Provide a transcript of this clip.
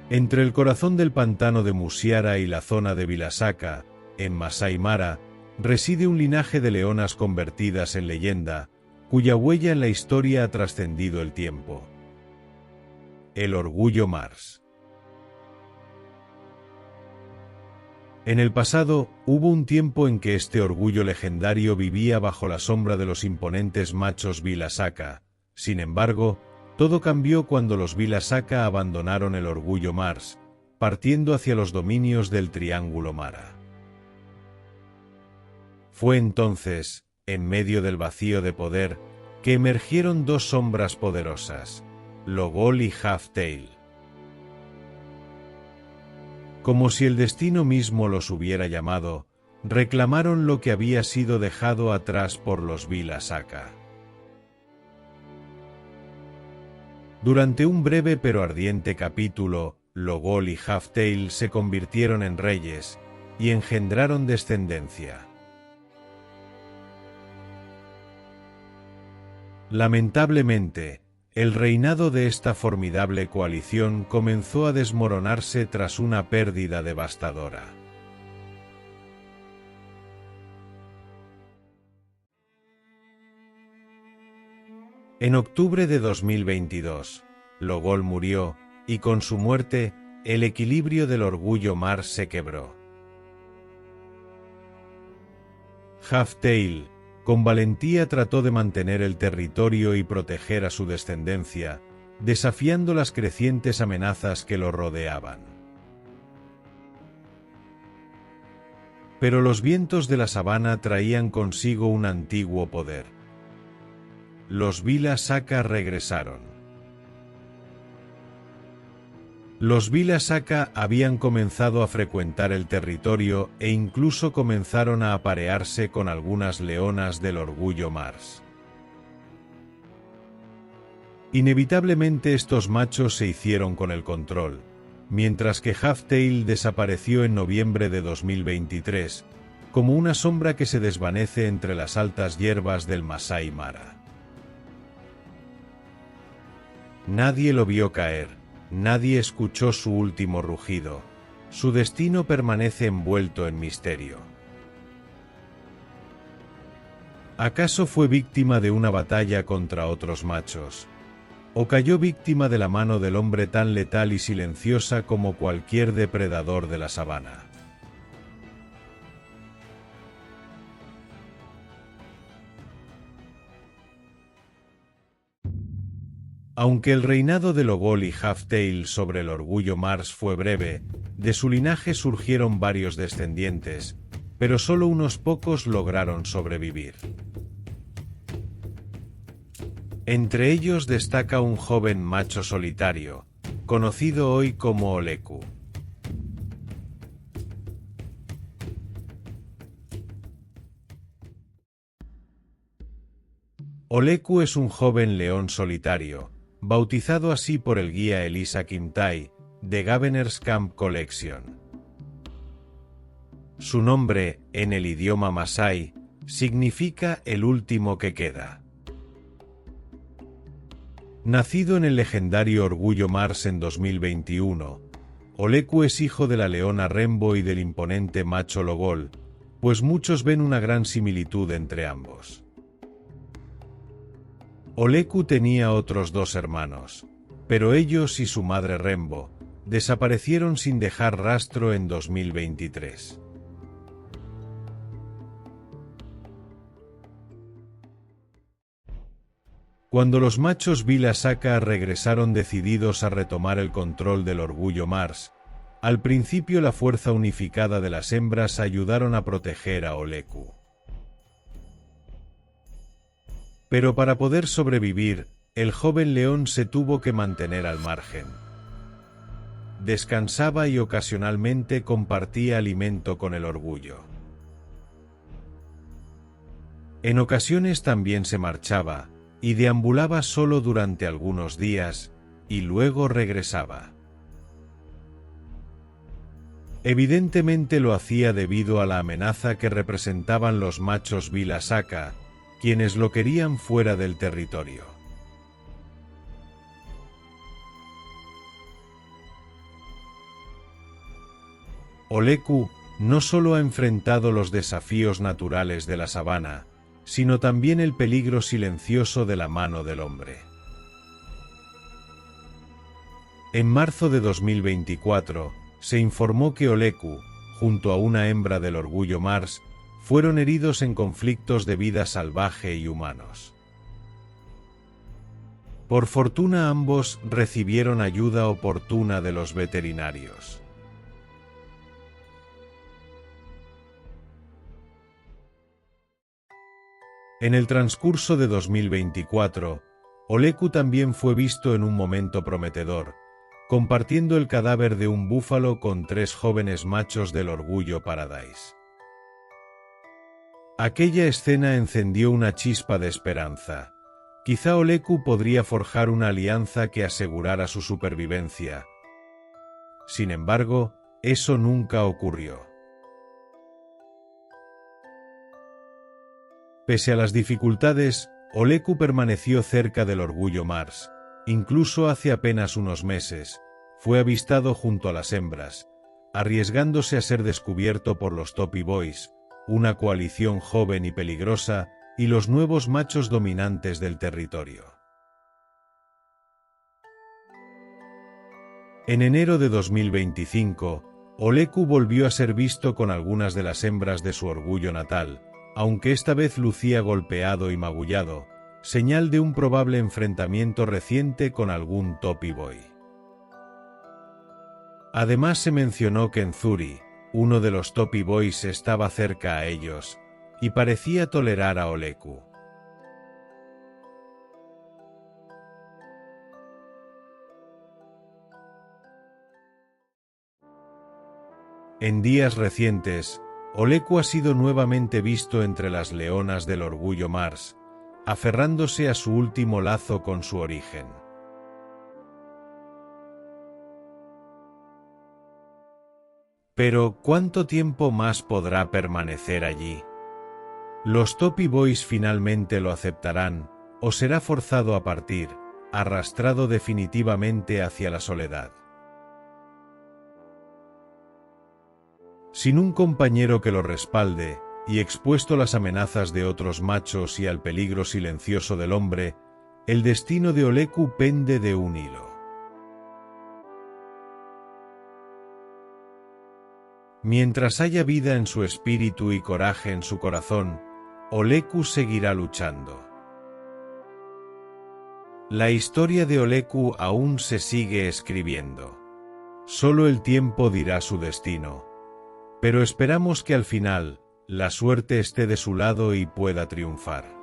Entre el corazón del pantano de Musiara y la zona de Vilasaka, en Masai Mara, reside un linaje de leonas convertidas en leyenda, cuya huella en la historia ha trascendido el tiempo. El orgullo Mars. En el pasado, hubo un tiempo en que este orgullo legendario vivía bajo la sombra de los imponentes machos Vilasaka. Sin embargo, todo cambió cuando los Vilasaka abandonaron el orgullo Mars, partiendo hacia los dominios del Triángulo Mara. Fue entonces, en medio del vacío de poder, que emergieron dos sombras poderosas, Logol y Halftail. Como si el destino mismo los hubiera llamado, reclamaron lo que había sido dejado atrás por los Vilasaka. Durante un breve pero ardiente capítulo, Logol y Halftail se convirtieron en reyes y engendraron descendencia. Lamentablemente, el reinado de esta formidable coalición comenzó a desmoronarse tras una pérdida devastadora. En octubre de 2022, Logol murió, y con su muerte, el equilibrio del orgullo Mars se quebró. Halftail, con valentía trató de mantener el territorio y proteger a su descendencia, desafiando las crecientes amenazas que lo rodeaban. Pero los vientos de la sabana traían consigo un antiguo poder. Los Vilasaka regresaron. Los Vilasaka habían comenzado a frecuentar el territorio e incluso comenzaron a aparearse con algunas leonas del orgullo Mars. Inevitablemente estos machos se hicieron con el control, mientras que Halftail desapareció en noviembre de 2023, como una sombra que se desvanece entre las altas hierbas del Masai Mara. Nadie lo vio caer. Nadie escuchó su último rugido. Su destino permanece envuelto en misterio. ¿Acaso fue víctima de una batalla contra otros machos? ¿O cayó víctima de la mano del hombre tan letal y silenciosa como cualquier depredador de la sabana? Aunque el reinado de Logol y Halftail sobre el orgullo Mars fue breve, de su linaje surgieron varios descendientes, pero solo unos pocos lograron sobrevivir. Entre ellos destaca un joven macho solitario, conocido hoy como Oleku. Oleku es un joven león solitario, bautizado así por el guía Elisa Kimtai, de Governor's Camp Collection. Su nombre, en el idioma masái, significa el último que queda. Nacido en el legendario Orgullo Mars en 2021, Oleku es hijo de la leona Rembo y del imponente macho Logol, pues muchos ven una gran similitud entre ambos. Oleku tenía otros dos hermanos, pero ellos y su madre Rembo desaparecieron sin dejar rastro en 2023. Cuando los machos Vilasaka regresaron decididos a retomar el control del orgullo Mars, al principio la fuerza unificada de las hembras ayudaron a proteger a Oleku. Pero para poder sobrevivir, el joven león se tuvo que mantener al margen. Descansaba y ocasionalmente compartía alimento con el orgullo. En ocasiones también se marchaba, y deambulaba solo durante algunos días, y luego regresaba. Evidentemente lo hacía debido a la amenaza que representaban los machos Vilasaka, quienes lo querían fuera del territorio. Oleku no solo ha enfrentado los desafíos naturales de la sabana, sino también el peligro silencioso de la mano del hombre. En marzo de 2024, se informó que Oleku, junto a una hembra del Orgullo Mars, fueron heridos en conflictos de vida salvaje y humanos. Por fortuna ambos recibieron ayuda oportuna de los veterinarios. En el transcurso de 2024, Oleku también fue visto en un momento prometedor, compartiendo el cadáver de un búfalo con 3 jóvenes machos del Orgullo Paradise. Aquella escena encendió una chispa de esperanza. Quizá Oleku podría forjar una alianza que asegurara su supervivencia. Sin embargo, eso nunca ocurrió. Pese a las dificultades, Oleku permaneció cerca del Orgullo Mars. Incluso hace apenas unos meses, fue avistado junto a las hembras, arriesgándose a ser descubierto por los Topi Boys, una coalición joven y peligrosa, y los nuevos machos dominantes del territorio. En enero de 2025, Oleku volvió a ser visto con algunas de las hembras de su Orgullo natal, aunque esta vez lucía golpeado y magullado, señal de un probable enfrentamiento reciente con algún Topi Boy. Además se mencionó que Nzuri, uno de los Topi Boys, estaba cerca a ellos, y parecía tolerar a Oleku. En días recientes, Oleku ha sido nuevamente visto entre las leonas del Orgullo Mars, aferrándose a su último lazo con su origen. Pero, ¿cuánto tiempo más podrá permanecer allí? ¿Los Topi Boys finalmente lo aceptarán, o será forzado a partir, arrastrado definitivamente hacia la soledad? Sin un compañero que lo respalde, y expuesto a las amenazas de otros machos y al peligro silencioso del hombre, el destino de Oleku pende de un hilo. Mientras haya vida en su espíritu y coraje en su corazón, Oleku seguirá luchando. La historia de Oleku aún se sigue escribiendo. Solo el tiempo dirá su destino. Pero esperamos que al final, la suerte esté de su lado y pueda triunfar.